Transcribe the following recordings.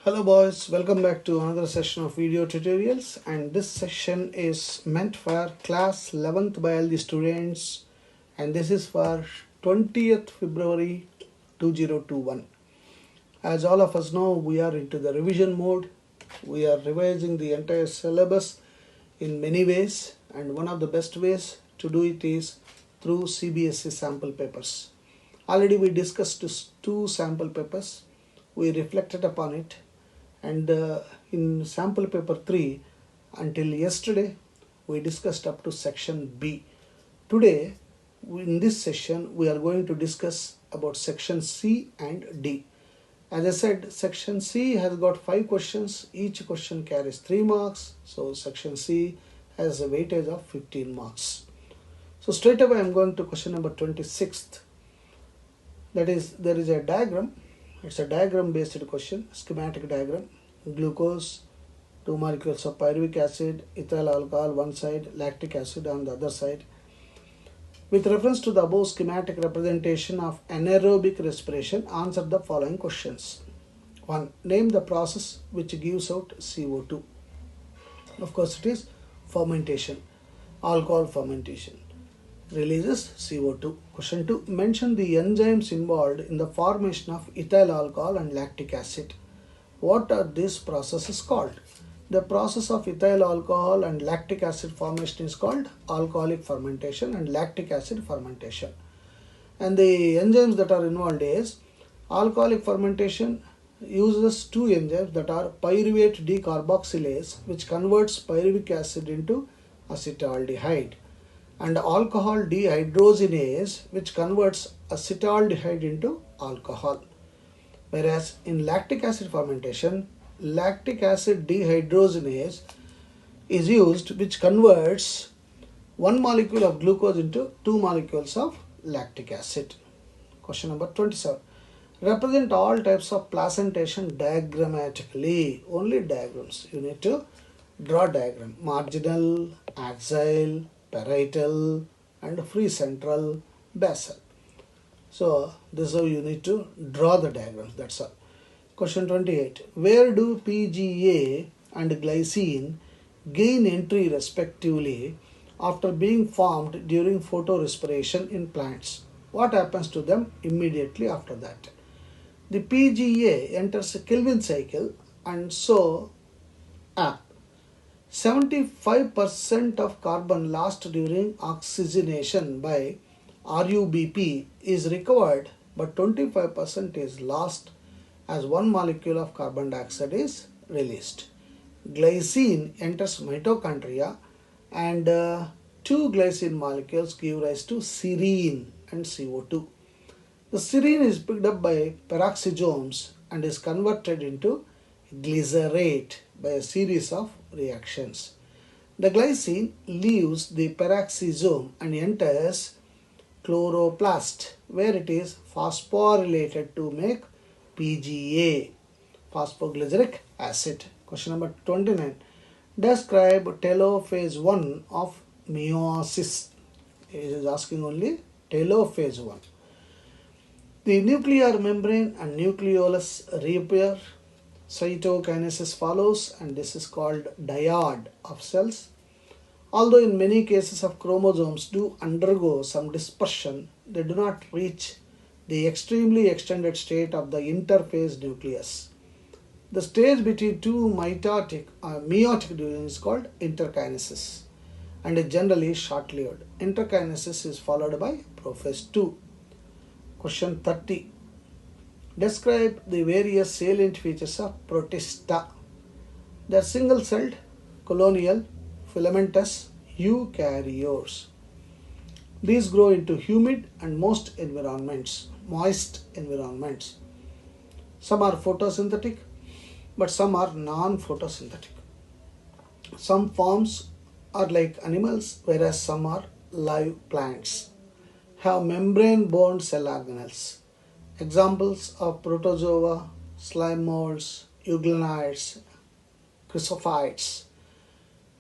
Hello boys, welcome back to another session of video tutorials, and this session is meant for class 11th biology students, and this is for 20th February 2021. As all of us know, we are into the revision mode. We are revising the entire syllabus in many ways, and one of the best ways to do it is through CBSE sample papers. Already we discussed two sample papers. We reflected upon it, and in sample paper 3 until yesterday we discussed up to section B. Today in this session we are going to discuss about section C and D. As I said, section C has got 5 questions. Each question carries 3 marks. So section C has a weightage of 15 marks. So straight away I am going to question number 26th. That is, there is a diagram. It's a diagram based question, schematic diagram. Glucose, 2 molecules of pyruvic acid, ethyl alcohol one side, lactic acid on the other side. With reference to the above schematic representation of anaerobic respiration, answer the following questions. 1. Name the process which gives out CO2. Of course it is fermentation, alcohol fermentation releases CO2. Question 2. Mention the enzymes involved in the formation of ethyl alcohol and lactic acid. What are these processes called? The process of ethyl alcohol and lactic acid formation is called alcoholic fermentation and lactic acid fermentation. And the enzymes that are involved is alcoholic fermentation uses 2 enzymes that are pyruvate decarboxylase, which converts pyruvic acid into acetaldehyde, and alcohol dehydrogenase, which converts acetaldehyde into alcohol. Whereas in lactic acid fermentation, lactic acid dehydrogenase is used, which converts 1 molecule of glucose into 2 molecules of lactic acid. Question number 27. Represent all types of placentation diagrammatically. Only diagrams. You need to draw diagram. Marginal, axial, parietal, and free central, basal. So this is how you need to draw the diagrams, that's all. Question 28. Where do PGA and glycine gain entry respectively after being formed during photorespiration in plants? What happens to them immediately after that? The PGA enters a Kelvin cycle, and so 75% of carbon lost during oxygenation by RUBP is recovered, but 25% is lost as 1 molecule of carbon dioxide is released. Glycine enters mitochondria, and 2 glycine molecules give rise to serine and CO2. The serine is picked up by peroxisomes and is converted into glycerate by a series of reactions. The glycine leaves the peroxisome and enters chloroplast, where it is phosphorylated to make PGA, phosphoglyceric acid. Question number 29. Describe telophase 1 of meiosis. It is asking only telophase 1. The nuclear membrane and nucleolus reappear. Cytokinesis follows, and this is called dyad of cells. Although in many cases of chromosomes do undergo some dispersion, they do not reach the extremely extended state of the interphase nucleus. The stage between 2 meiotic divisions is called interkinesis and is generally short-lived. Interkinesis is followed by prophase 2. Question 30. Describe the various salient features of protista. They are single-celled, colonial, filamentous eukaryotes. These grow into humid and moist environments. Some are photosynthetic, but some are non-photosynthetic. Some forms are like animals, whereas some are live plants. Have membrane-bound cell organelles. Examples of protozoa, slime molds, euglenids, chrysophytes.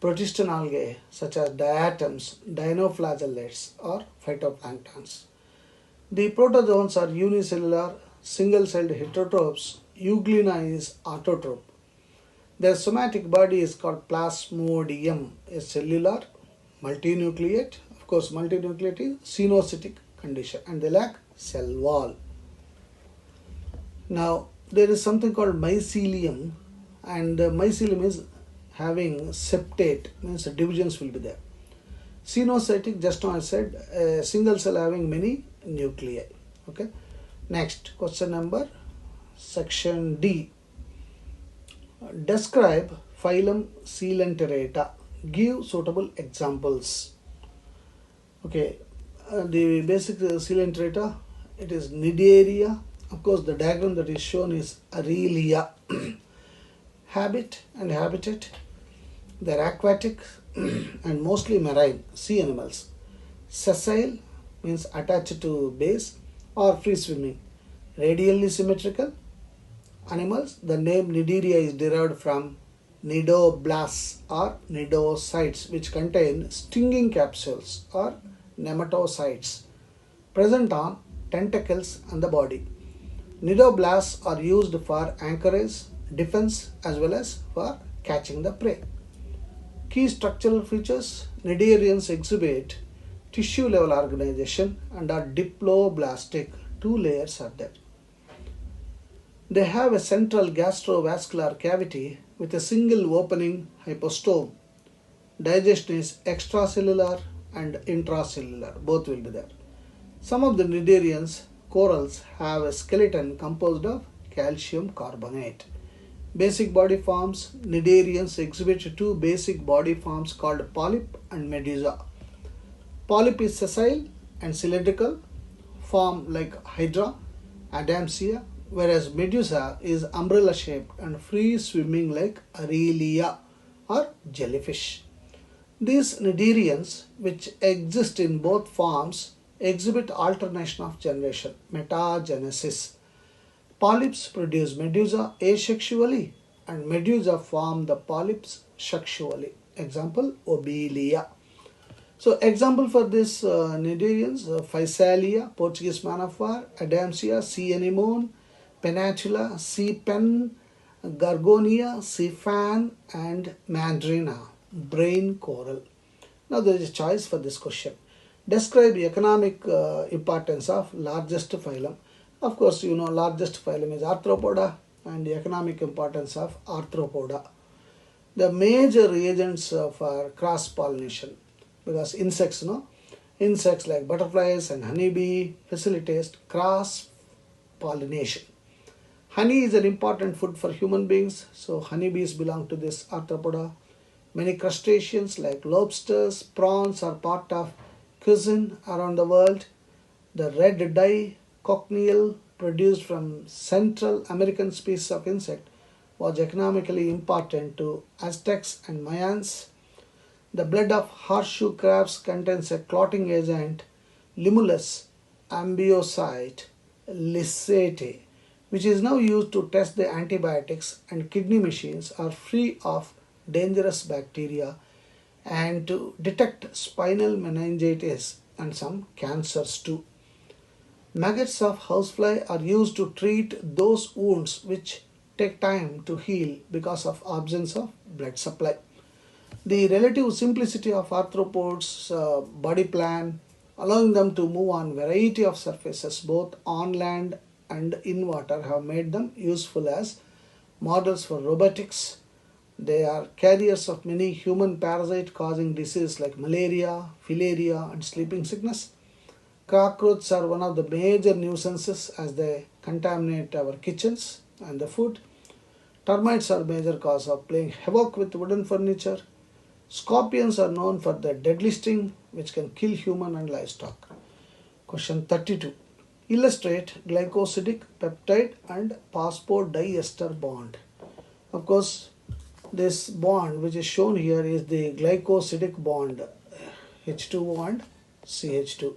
Protistan algae such as diatoms, dinoflagellates, or phytoplanktons. The protozoans are unicellular, single-celled heterotrophs euglena is autotroph. Their somatic body is called plasmodium, a cellular multinucleate. Of course, multinucleate is cynocytic condition, and they lack cell wall. Now, there is something called mycelium, and mycelium is having septate, means divisions will be there. Cynocytic, just now I said, a single cell having many nuclei. Okay. Next, question number, section D. Describe phylum Coelenterata. Give suitable examples. Okay, the basic Coelenterata, it is Cnidaria. Of course, the diagram that is shown is Aurelia. Habit and habitat. They are aquatic and mostly marine, sea animals. Sessile means attached to base or free swimming. Radially symmetrical animals. The name Cnidaria is derived from nidoblasts or nidocytes, which contain stinging capsules or nematocytes present on tentacles and the body. Nidoblasts are used for anchorage, defense, as well as for catching the prey. Key structural features: Cnidarians exhibit tissue level organization and are diploblastic. 2 layers are there. They have a central gastrovascular cavity with a single opening hypostome. Digestion is extracellular and intracellular, both will be there. Some of the Cnidarians corals have a skeleton composed of calcium carbonate. Basic body forms: Cnidarians exhibit 2 basic body forms called polyp and medusa. Polyp is sessile and cylindrical, form like hydra, adamsia, whereas medusa is umbrella shaped and free swimming like Aurelia or jellyfish. These Cnidarians, which exist in both forms, exhibit alternation of generation, metagenesis. Polyps produce medusa asexually and medusa form the polyps sexually. Example, Obelia. So example for this Cnidarians, Physalia, Portuguese man of war, Adamsia, sea anemone, Penatula, sea pen, Gorgonia, sea fan, and Mandrina, brain coral. Now there is a choice for this question. Describe economic importance of largest phylum. Of course, you know largest phylum is Arthropoda, and the economic importance of Arthropoda. The major reagents for cross pollination, because insects, insects like butterflies and honeybee facilitate cross pollination. Honey is an important food for human beings, so honeybees belong to this arthropoda. Many crustaceans like lobsters, prawns are part of cuisine around the world. The red dye, cochineal, produced from Central American species of insect, was economically important to Aztecs and Mayans. The blood of horseshoe crabs contains a clotting agent, Limulus ambiocyte lysate, which is now used to test the antibiotics, and kidney machines are free of dangerous bacteria and to detect spinal meningitis and some cancers too. Maggots of housefly are used to treat those wounds which take time to heal because of absence of blood supply. The relative simplicity of arthropods' body plan, allowing them to move on variety of surfaces both on land and in water, have made them useful as models for robotics. They are carriers of many human parasites causing diseases like malaria, filaria, and sleeping sickness. Cockroaches are one of the major nuisances as they contaminate our kitchens and the food. Termites are a major cause of playing havoc with wooden furniture. Scorpions are known for their deadly sting, which can kill human and livestock. Question 32. Illustrate glycosidic peptide and phosphodiester bond. Of course, this bond which is shown here is the glycosidic bond, H2O and CH2.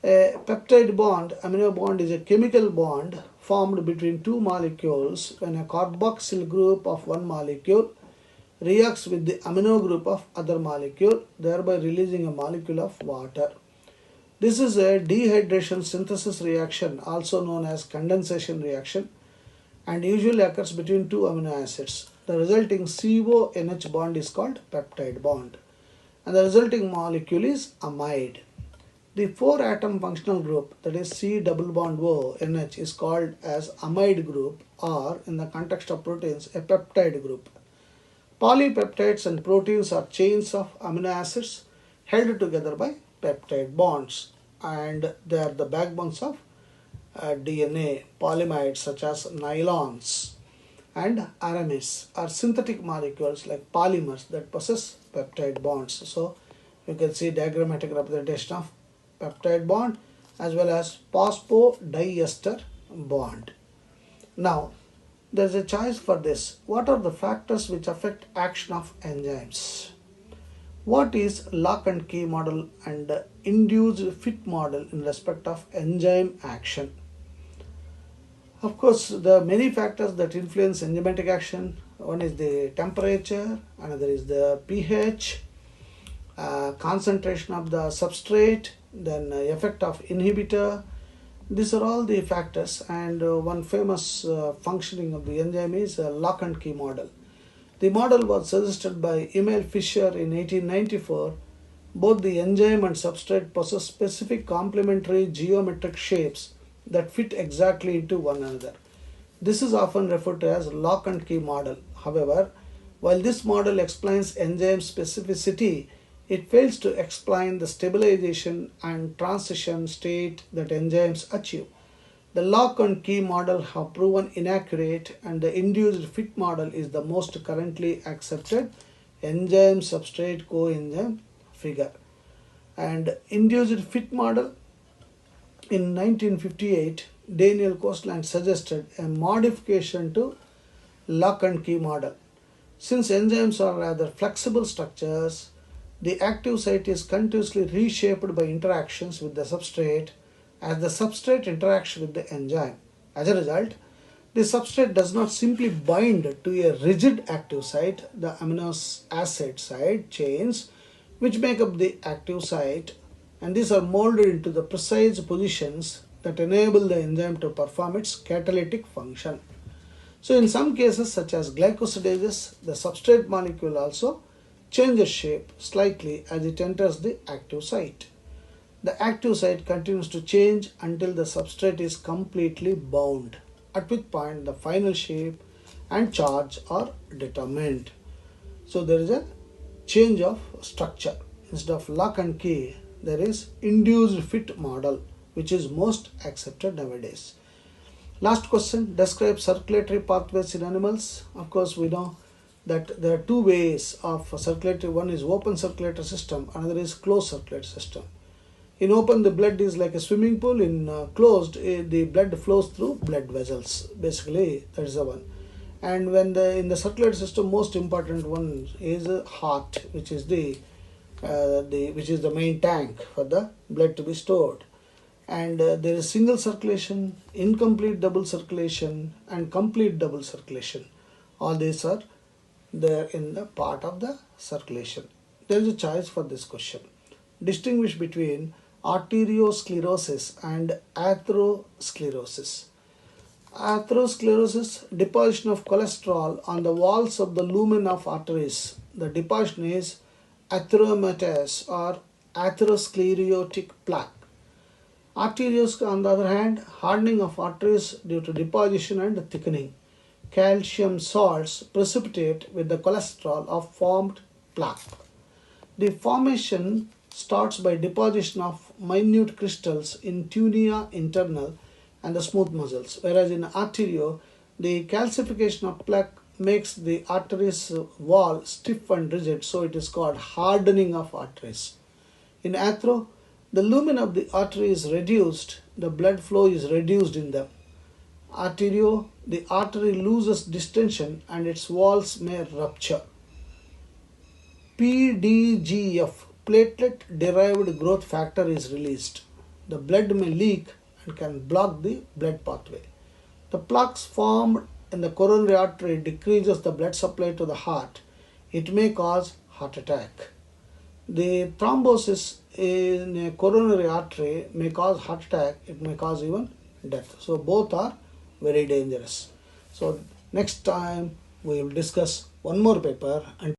A peptide bond, amino bond, is a chemical bond formed between two molecules when a carboxyl group of one molecule reacts with the amino group of other molecule, thereby releasing a molecule of water. This is a dehydration synthesis reaction, also known as condensation reaction. and usually occurs between two amino acids. The resulting CONH bond is called peptide bond, and the resulting molecule is amide. The 4-atom functional group, that is C double bond O NH, is called as amide group, or in the context of proteins, a peptide group. Polypeptides and proteins are chains of amino acids held together by peptide bonds, and they are the backbones of DNA. Polyamides such as nylons and aramides are synthetic molecules like polymers that possess peptide bonds. So you can see diagrammatic representation of peptide bond as well as phosphodiester bond. Now there is a choice for this. What are the factors which affect action of enzymes? What is lock and key model and induced fit model in respect of enzyme action? Of course, there are many factors that influence enzymatic action. One is the temperature, another is the pH, concentration of the substrate, then effect of inhibitor. These are all the factors, and one famous functioning of the enzyme is a lock and key model. The model was suggested by Emil Fischer in 1894. Both the enzyme and substrate possess specific complementary geometric shapes that fit exactly into one another. This is often referred to as lock and key model. However, while this model explains enzyme specificity, it fails to explain the stabilization and transition state that enzymes achieve. The lock and key model have proven inaccurate, and the induced fit model is the most currently accepted enzyme substrate coenzyme figure. And induced fit model, in 1958, Daniel Coastland suggested a modification to lock and key model. Since enzymes are rather flexible structures, the active site is continuously reshaped by interactions with the substrate as the substrate interacts with the enzyme. As a result, the substrate does not simply bind to a rigid active site, the amino acid side chains which make up the active site, and these are molded into the precise positions that enable the enzyme to perform its catalytic function. So in some cases such as glycosidases, the substrate molecule also changes shape slightly as it enters the active site. The active site continues to change until the substrate is completely bound, at which point the final shape and charge are determined. So there is a change of structure. Instead of lock and key, there is induced fit model, which is most accepted nowadays. Last question, describe circulatory pathways in animals. Of course, we know that there are two ways of circulatory. One is open circulatory system, another is closed circulatory system. In open, the blood is like a swimming pool. In closed, the blood flows through blood vessels. Basically, that is the one. And when in the circulatory system, most important one is heart, which is the main tank for the blood to be stored. And there is single circulation, incomplete double circulation, and complete double circulation. All these are there in the part of the circulation. There is a choice for this question. Distinguish between arteriosclerosis and atherosclerosis. Atherosclerosis, deposition of cholesterol on the walls of the lumen of arteries. The deposition is atheromatous or atherosclerotic plaque. Arterios, on the other hand, hardening of arteries due to deposition and thickening. Calcium salts precipitate with the cholesterol of formed plaque. The formation starts by deposition of minute crystals in tunia internal and the smooth muscles, whereas in arterio, the calcification of plaque makes the arteries wall stiff and rigid, so it is called hardening of arteries. In athero, the lumen of the artery is reduced, the blood flow is reduced in them. Arterio, the artery loses distension and its walls may rupture. PDGF, platelet-derived growth factor, is released. The blood may leak and can block the blood pathway. The plaques formed in the coronary artery decreases the blood supply to the heart. It may cause heart attack. The thrombosis in a coronary artery may cause heart attack. It may cause even death. So both are very dangerous. So next time we will discuss one more paper. And